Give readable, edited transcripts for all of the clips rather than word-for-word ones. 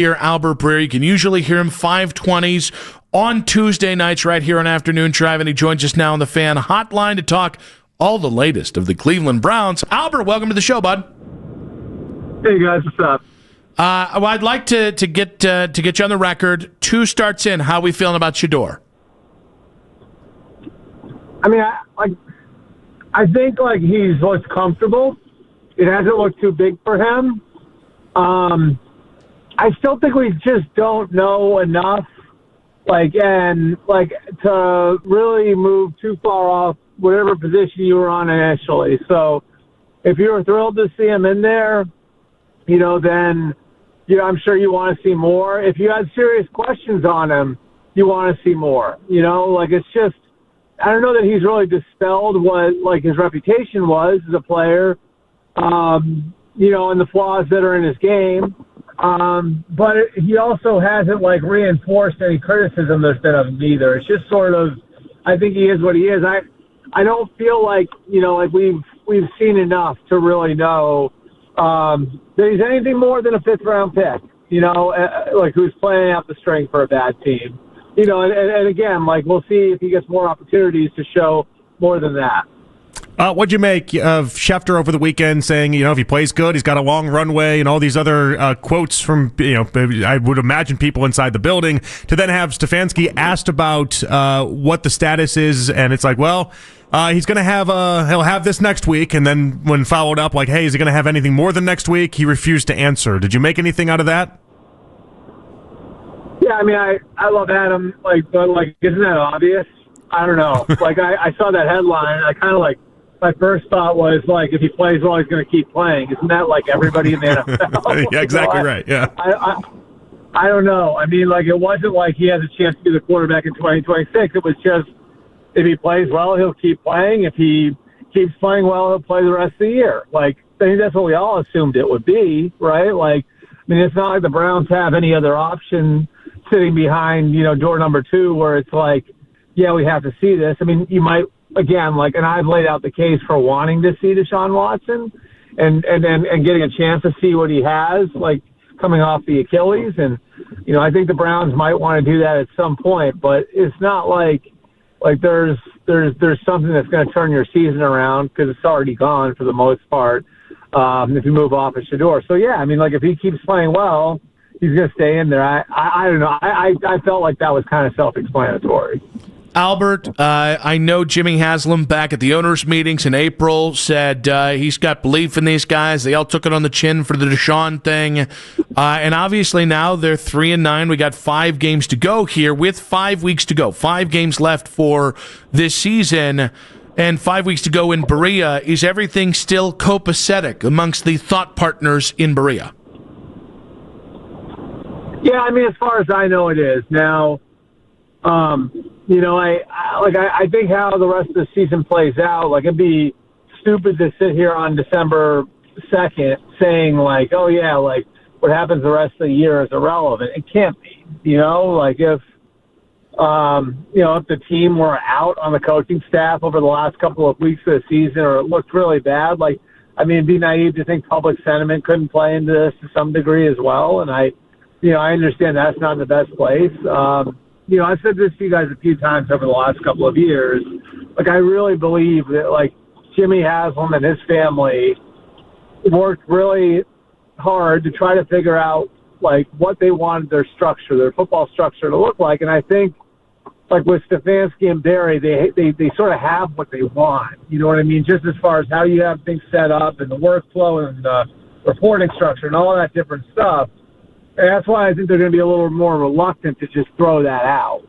Hear Albert Breer. You can usually hear him 5:20s on Tuesday nights right here on Afternoon Drive, and he joins us now on the Fan Hotline to talk all the latest of the Cleveland Browns. Albert, welcome to the show, bud. Hey guys, what's up? Well, I'd like to get you on the record. 2 starts in. How are we feeling about Shedeur? I mean, I think he's looked comfortable. It hasn't looked too big for him. I still think we just don't know enough, to really move too far off whatever position you were on initially. So, if you were thrilled to see him in there, then I'm sure you want to see more. If you had serious questions on him, you want to see more. It's just, I don't know that he's really dispelled what his reputation was as a player, and the flaws that are in his game. But he also hasn't reinforced any criticism there's been of him either. It's just sort of, I think he is what he is. I don't feel we've seen enough to really know that he's anything more than a 5th round pick. Who's playing out the string for a bad team. And again, we'll see if he gets more opportunities to show more than that. What'd you make of Schefter over the weekend saying, if he plays good, he's got a long runway and all these other quotes from, I would imagine people inside the building, to then have Stefanski asked about what the status is, and it's he's going to he'll have this next week, and then when followed up, hey, is he going to have anything more than next week? He refused to answer. Did you make anything out of that? Yeah, I mean, I love Adam, but isn't that obvious? I don't know. I saw that headline, and I kind of my first thought was, if he plays well, he's going to keep playing. Isn't that everybody in the NFL? Yeah, exactly right, yeah. I don't know. I mean, it wasn't he has a chance to be the quarterback in 2026. It was just, if he plays well, he'll keep playing. If he keeps playing well, he'll play the rest of the year. I think that's what we all assumed it would be, right? It's not like the Browns have any other option sitting behind, door number 2, where it's yeah, we have to see this. I mean, you might, again, and I've laid out the case for wanting to see Deshaun Watson and getting a chance to see what he has, coming off the Achilles. And, I think the Browns might want to do that at some point, but it's not there's something that's going to turn your season around, because it's already gone for the most part, if you move off of Shedeur. So, yeah, I mean, if he keeps playing well, he's going to stay in there. I don't know. I felt like that was kind of self-explanatory. Albert, I know Jimmy Haslam back at the owners' meetings in April said he's got belief in these guys. They all took it on the chin for the Deshaun thing. And obviously now they're 3-9. We got 5 games to go here with 5 weeks to go. 5 games left for this season and 5 weeks to go in Berea. Is everything still copacetic amongst the thought partners in Berea? Yeah, I mean, as far as I know, it is. Now, I think how the rest of the season plays out, it'd be stupid to sit here on December 2nd saying, oh, yeah, what happens the rest of the year is irrelevant. It can't be, if the team were out on the coaching staff over the last couple of weeks of the season, or it looked really bad, it'd be naive to think public sentiment couldn't play into this to some degree as well. And I understand that's not in the best place. I've said this to you guys a few times over the last couple of years. I really believe that, Jimmy Haslam and his family worked really hard to try to figure out, what they wanted their structure, their football structure to look like. And I think, with Stefanski and Barry, they sort of have what they want. You know what I mean? Just as far as how you have things set up and the workflow and the reporting structure and all that different stuff. And that's why I think they're going to be a little more reluctant to just throw that out,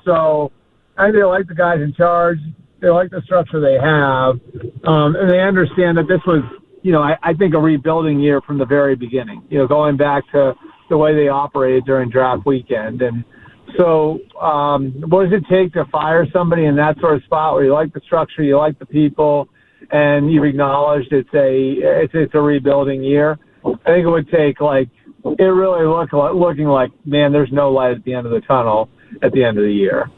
So I think they like the guys in charge. They like the structure they have. And they understand that this was, I think a rebuilding year from the very beginning, going back to the way they operated during draft weekend. And so what does it take to fire somebody in that sort of spot where you like the structure, you like the people, and you've acknowledged it's a rebuilding year? I think it would take it really looking like, man, there's no light at the end of the tunnel at the end of the year.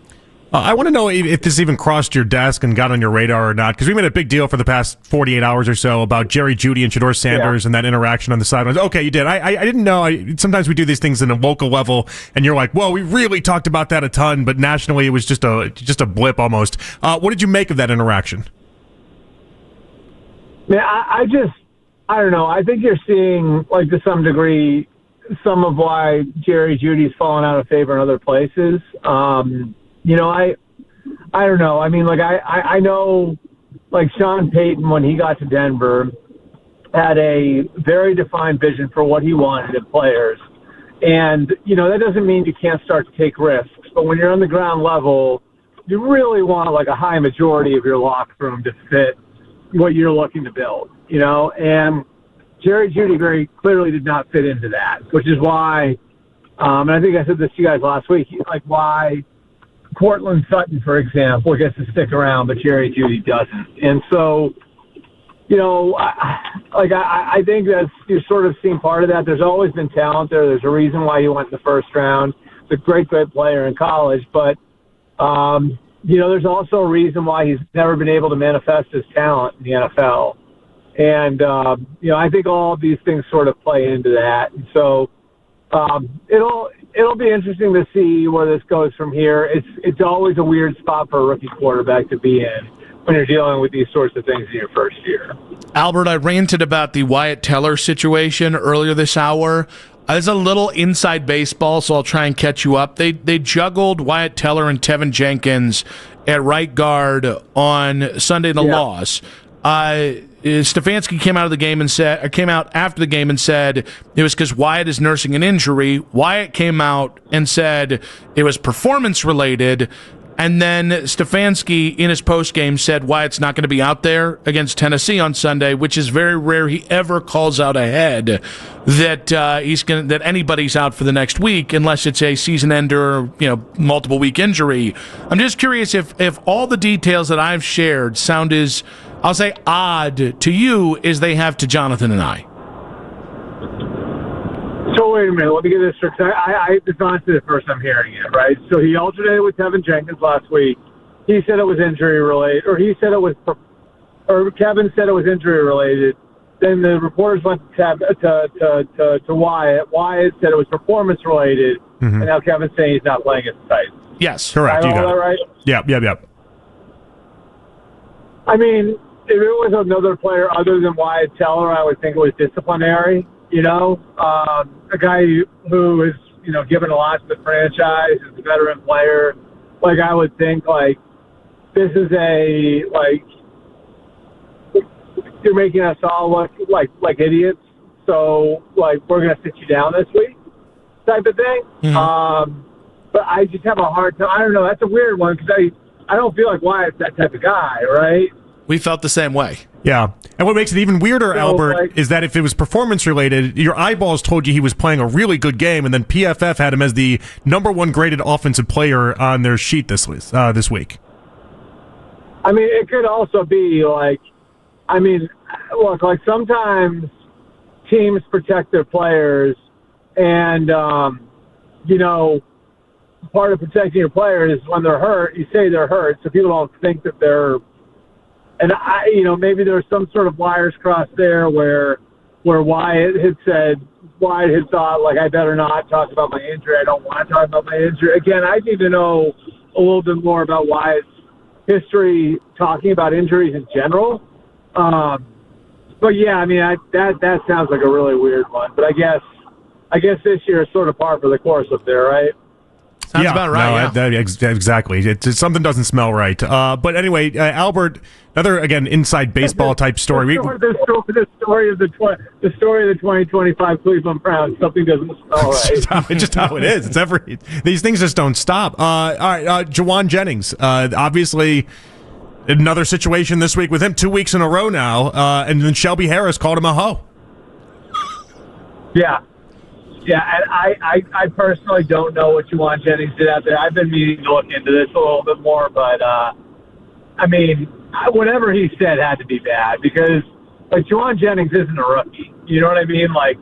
I want to know if this even crossed your desk and got on your radar or not, because we made a big deal for the past 48 hours or so about Jeudy and Shedeur Sanders and that interaction on the sidelines. Okay, you did. I didn't know. Sometimes we do these things in a local level, and you're like, well, we really talked about that a ton, but nationally it was just a blip almost. What did you make of that interaction? Man, I don't know. I think you're seeing, like, to some degree, some of why Jeudy's fallen out of favor in other places. I don't know. I mean, like, I know, like, Sean Payton, when he got to Denver, had a very defined vision for what he wanted in players. And, that doesn't mean you can't start to take risks. But when you're on the ground level, you really want, like, a high majority of your locker room to fit what you're looking to build, And Jeudy very clearly did not fit into that, which is why, and I think I said this to you guys last week, like, why Cortland Sutton, for example, gets to stick around, but Jeudy doesn't. And so, I think that you're sort of seeing part of that. There's always been talent there. There's a reason why he went in the first round. He's a great player in college, but, there's also a reason why he's never been able to manifest his talent in the NFL. And, I think all of these things sort of play into that. And so it'll be interesting to see where this goes from here. It's always a weird spot for a rookie quarterback to be in when you're dealing with these sorts of things in your first year. Albert, I ranted about the Wyatt Teller situation earlier this hour. There's a little inside baseball, so I'll try and catch you up. They juggled Wyatt Teller and Tevin Jenkins at right guard on Sunday in the loss. Stefanski came out after the game and said it was because Wyatt is nursing an injury. Wyatt came out and said it was performance related. And then Stefanski, in his postgame, said Wyatt's not going to be out there against Tennessee on Sunday, which is very rare he ever calls out ahead that that anybody's out for the next week unless it's a season ender, multiple week injury. I'm just curious if all the details that I've shared sound as, I'll say, odd to you as they have to Jonathan and I. So wait a minute, let me get this straight. It's honestly the first I'm hearing it, right? So he alternated with Tevin Jenkins last week. He said it was injury related, or Kevin said it was injury related. Then the reporters went to Wyatt. Wyatt said it was performance related, and now Kevin's saying he's not playing at the Titans. Yes, correct. You got that it right? Yep. I mean, if it was another player other than Wyatt Teller, I would think it was disciplinary. A guy who is, given a lot to the franchise, is a veteran player. Like, I would think, like, this is you're making us all look like idiots. So, like, we're going to sit you down this week type of thing. Mm-hmm. But I just have a hard time. I don't know. That's a weird one because I don't feel like Wyatt's that type of guy, right? We felt the same way. Yeah. And what makes it even weirder, Albert, is that if it was performance-related, your eyeballs told you he was playing a really good game, and then PFF had him as the number one graded offensive player on their sheet this week. I mean, it could also be like, look, like sometimes teams protect their players, and, part of protecting your players is when they're hurt, you say they're hurt, so people don't think that they're. And maybe there's some sort of wires crossed there where Wyatt had thought, like, I better not talk about my injury. I don't want to talk about my injury. Again, I need to know a little bit more about Wyatt's history talking about injuries in general. But yeah, I mean, that sounds like a really weird one. But I guess this year is sort of par for the course up there, right? Sounds about right. No, exactly. Something doesn't smell right. But anyway, Albert, another inside baseball type story. The story of the 2025 Cleveland Browns. Something doesn't smell right. It's just how it is. These things just don't stop. All right, Jauan Jennings. Obviously, another situation this week with him. 2 weeks in a row now, and then Shelby Harris called him a hoe. Yeah. Yeah, and I personally don't know what Jauan Jennings did out there. I've been meaning to look into this a little bit more, but, whatever he said had to be bad because, like, Jauan Jennings isn't a rookie. You know what I mean? Like,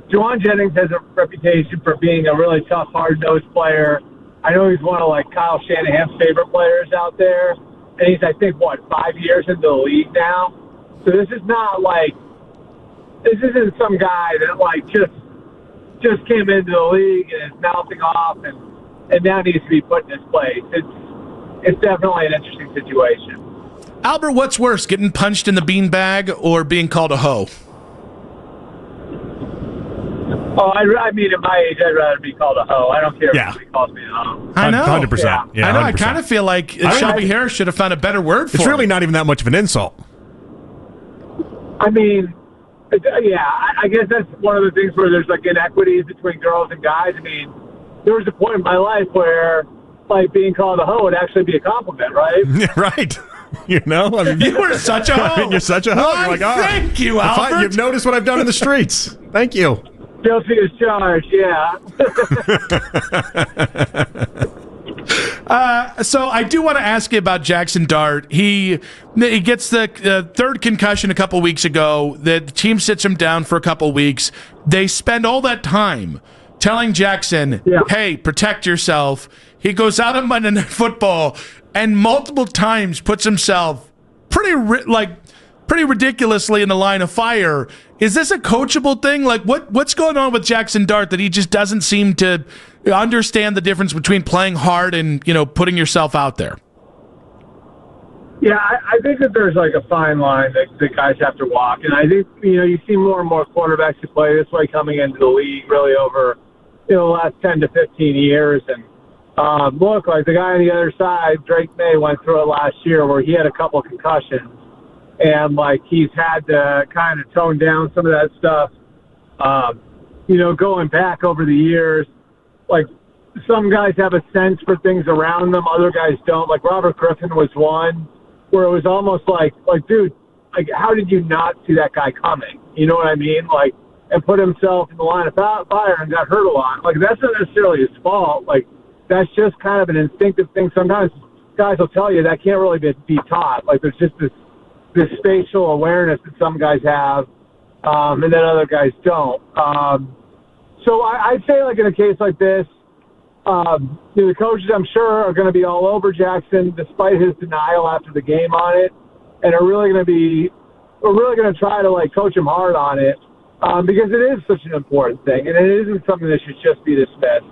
Jauan Jennings has a reputation for being a really tough, hard-nosed player. I know he's one of, like, Kyle Shanahan's favorite players out there. And he's, I think, 5 years into the league now? So this is not, like, this isn't some guy that, like, just came into the league and is mouthing off and now needs to be put in his place. It's definitely an interesting situation. Albert, what's worse, getting punched in the beanbag or being called a hoe? Oh, I mean, at my age, I'd rather be called a hoe. I don't care if somebody calls me a hoe. I know. 100%. Yeah, I know. 100%. I kind of feel like Shelby Harris should have found a better word for it. It's really not even that much of an insult. I mean, yeah, I guess that's one of the things where there's, like, inequities between girls and guys. I mean, there was a point in my life where, like, being called a hoe would actually be a compliment, right? Right. You know? I mean, You were such a hoe. You're such a hoe. Why, You're like, oh, thank you, Albert. You've noticed what I've done in the streets. Thank you. Guilty as charged, yeah. So I do want to ask you about Jackson Dart. He gets the third concussion a couple weeks ago. The team sits him down for a couple weeks. They spend all that time telling Jackson, hey, protect yourself. He goes out on Monday Night Football and multiple times puts himself pretty ridiculously in the line of fire. Is this a coachable thing? Like, what's going on with Jackson Dart that he just doesn't seem to understand the difference between playing hard and, putting yourself out there? Yeah, I think that there's, like, a fine line that guys have to walk. And I think, you see more and more quarterbacks who play this way coming into the league really over, the last 10 to 15 years. And, look, like the guy on the other side, Drake May, went through it last year where he had a couple concussions. And, like, he's had to kind of tone down some of that stuff, going back over the years. Like, some guys have a sense for things around them, other guys don't. Like, Robert Griffin was one where it was almost like, dude, like, how did you not see that guy coming? You know what I mean? Like, and put himself in the line of fire and got hurt a lot. Like, that's not necessarily his fault. Like, that's just kind of an instinctive thing. Sometimes guys will tell you that can't really be taught. Like, there's just this spatial awareness that some guys have, and then other guys don't. So I'd say, like, in a case like this, the coaches, I'm sure, are going to be all over Jackson despite his denial after the game on it, and are really going to try to, like, coach him hard on it, because it is such an important thing, and it isn't something that should just be dismissed.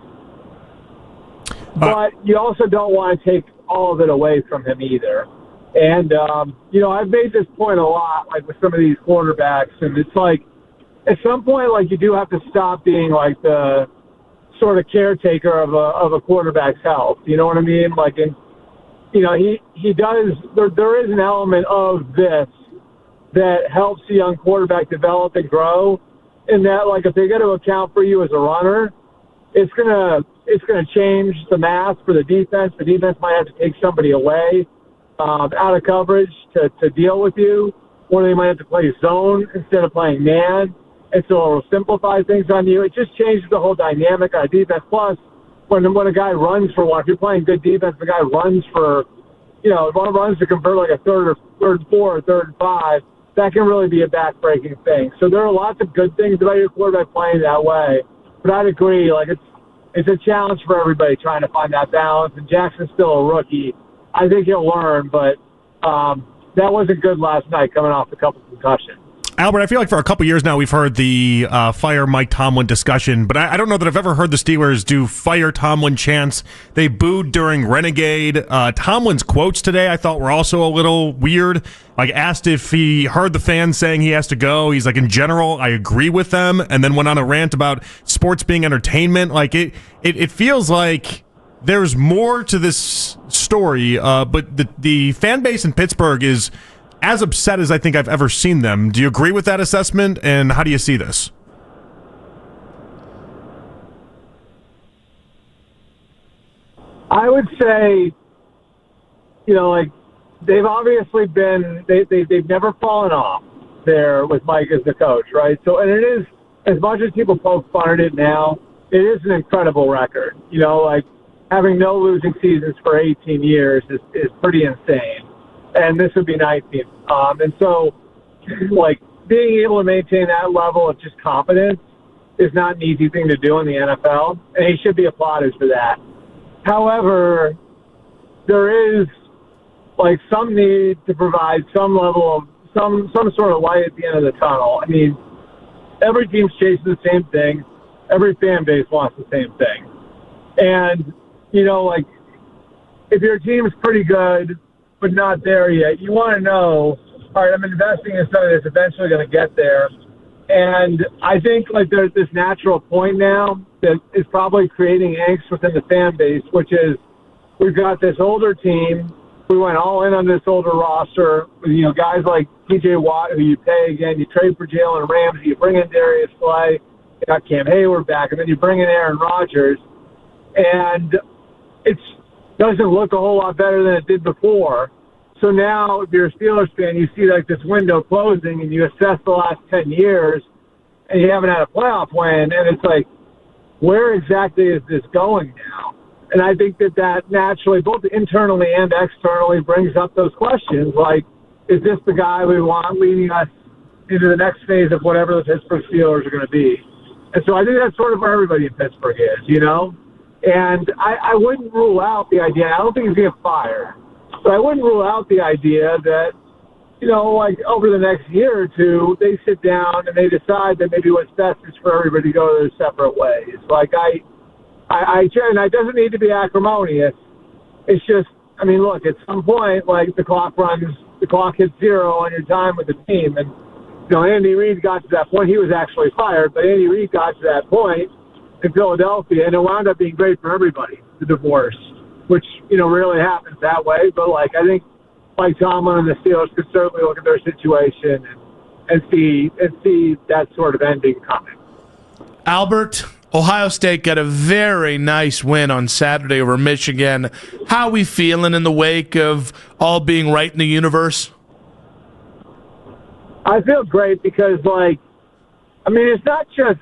But you also don't want to take all of it away from him either. And, I've made this point a lot, like, with some of these quarterbacks, and it's like, at some point, like, you do have to stop being, like, the sort of caretaker of a quarterback's health. You know what I mean? Like, and, he does, there is an element of this that helps a young quarterback develop and grow, in that, like, if they got to account for you as a runner, it's gonna change the math for the defense. The defense might have to take somebody away out of coverage to deal with you, or they might have to play zone instead of playing man, and so it'll simplify things on you. It just changes the whole dynamic on defense. Plus, when a guy runs for one, if you're playing good defense, the guy runs for, if one runs to convert like a third and 4 or third and 5, that can really be a back-breaking thing. So there are lots of good things about your quarterback playing that way, but I'd agree, like, it's a challenge for everybody trying to find that balance, and Jackson's still a rookie. I think he'll learn, but that wasn't good last night coming off a couple concussions. Albert, I feel like for a couple years now we've heard the fire Mike Tomlin discussion, but I don't know that I've ever heard the Steelers do fire Tomlin chants. They booed during Renegade. Tomlin's quotes today I thought were also a little weird. Like, asked if he heard the fans saying he has to go. He's like, in general, I agree with them, and then went on a rant about sports being entertainment. Like, it feels like there's more to this story, but the fan base in Pittsburgh is as upset as I think I've ever seen them. Do you agree with that assessment, and how do you see this? I would say, like, they've obviously been, they've never fallen off there with Mike as the coach, right? So, and it is, as much as people poke fun at it now, it is an incredible record. Like, having no losing seasons for 18 years is pretty insane. And this would be 19. And so, like, being able to maintain that level of just competence is not an easy thing to do in the NFL, and he should be applauded for that. However, there is like some need to provide some level of some sort of light at the end of the tunnel. I mean, every team's chasing the same thing. Every fan base wants the same thing. And, like, if your team's pretty good but not there yet, you want to know, all right, I'm investing in something that's eventually going to get there. And I think, like, there's this natural point now that is probably creating angst within the fan base, which is we've got this older team. We went all in on this older roster. Guys like T.J. Watt, who you pay again. You trade for Jalen Ramsey. You bring in Darius Slay. You got Cam Hayward back. And then you bring in Aaron Rodgers. And it doesn't look a whole lot better than it did before. So now, if you're a Steelers fan, you see like this window closing, and you assess the last 10 years, and you haven't had a playoff win, and it's like, where exactly is this going now? And I think that naturally, both internally and externally, brings up those questions, like, is this the guy we want leading us into the next phase of whatever the Pittsburgh Steelers are going to be? And so I think that's sort of where everybody in Pittsburgh is, And I wouldn't rule out the idea. I don't think he's going to get fired. But I wouldn't rule out the idea that, like over the next year or two, they sit down and they decide that maybe what's best is for everybody to go their separate ways. Like and it doesn't need to be acrimonious. It's just, look, at some point, like the clock hits zero on your time with the team. And, Andy Reid got to that point. He was actually fired, but Andy Reid got to that point in Philadelphia, and it wound up being great for everybody, the divorce, which, really happens that way. But, I think Mike Tomlin and the Steelers could certainly look at their situation and see that sort of ending coming. Albert, Ohio State got a very nice win on Saturday over Michigan. How are we feeling in the wake of all being right in the universe? I feel great because, it's not just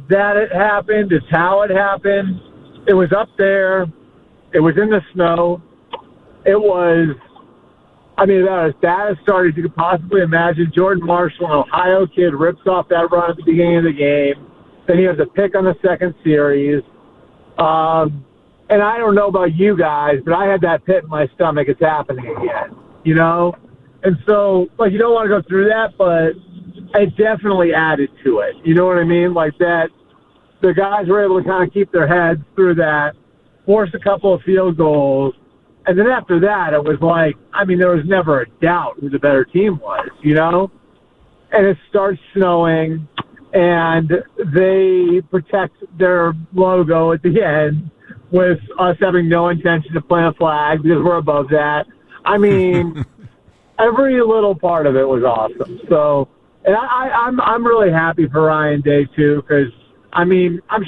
that it happened, it's how it happened. It was up there. It was in the snow. It was, about as bad as started you could possibly imagine. Jordan Marshall, an Ohio kid, rips off that run at the beginning of the game. Then he has a pick on the second series. And I don't know about you guys, but I had that pit in my stomach. It's happening again, And so, you don't want to go through that, but it definitely added to it. You know what I mean? Like that, the guys were able to kind of keep their heads through that, force a couple of field goals. And then after that, it was there was never a doubt who the better team was, And it starts snowing, and they protect their logo at the end with us having no intention of playing a flag because we're above that. Every little part of it was awesome. So, and I'm really happy for Ryan Day too, because I'm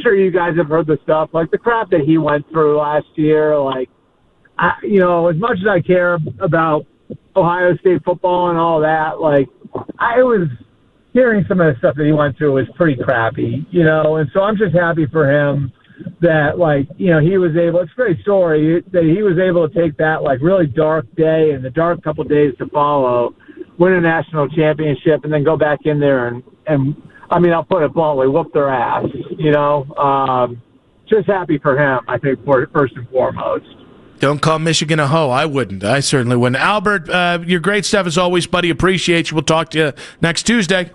sure you guys have heard the stuff like the crap that he went through last year. As much as I care about Ohio State football and all that, I was hearing some of the stuff that he went through was pretty crappy, And so I'm just happy for him that, he was able – it's a great story that he was able to take that, really dark day and the dark couple days to follow, win a national championship, and then go back in there and I'll put it bluntly, whoop their ass, Just happy for him, I think, first and foremost. Don't call Michigan a hoe. I wouldn't. I certainly wouldn't. Albert, your great stuff as always, buddy. Appreciate you. We'll talk to you next Tuesday.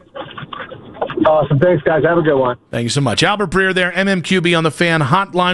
Awesome. Thanks, guys. Have a good one. Thank you so much. Albert Breer there, MMQB on the Fan Hotline.